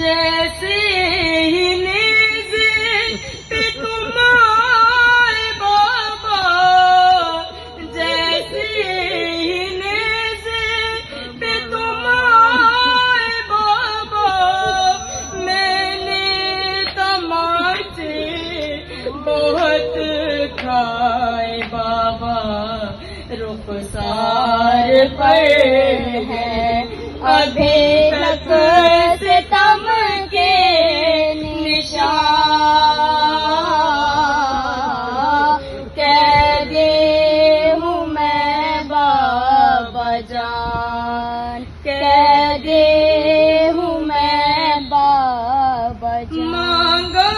जैसे ही नेज़े पे तुम आए बाबा, जैसे ही नेज़े पे तुम आए बाबा, मैंने तमाचे बहुत खाए बाबा, रुखसार पर है अभी तक सितम के निशान, कैदी हूँ मैं बाबा जान, कैदी हूँ मैं बाबा जान। मांगा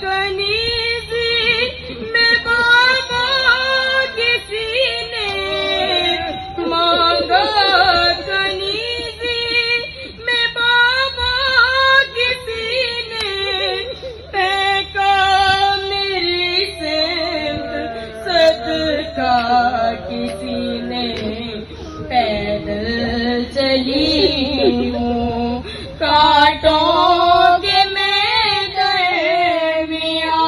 कनीज़ी में बाबा किसी ने, मांगा कनीज़ी में बाबा किसी ने, फेंका मेरी सेंध सदका किसी ने, पैदल चली हूँ कांटों के मैं दरमियाँ,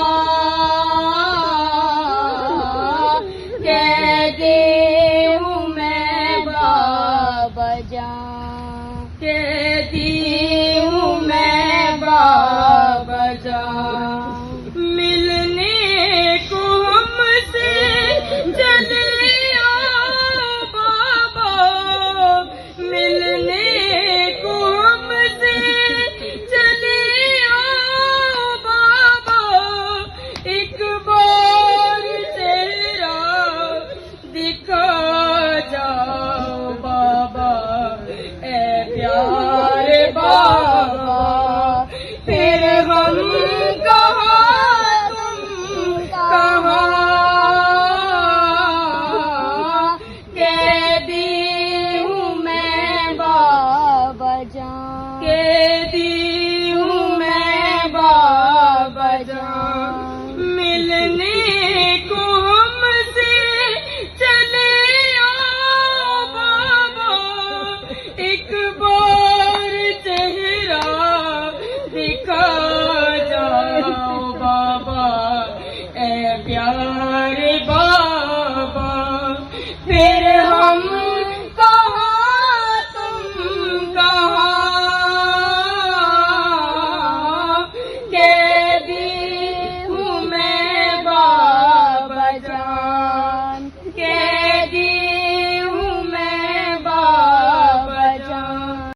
कैदी हूँ मैं बाबा जान, कैदी हूँ मैं बाबा जान। मिलने को हमसे जल्दी आओ बाबा, मिलने को हमसे चले आओ बाबा, एक बार चेहरा दिखा जाओ बाबा, ए प्यारे बाबा, फिर हम कहाँ तुम कहाँ, कैदी हूँ मैं बाबा जान,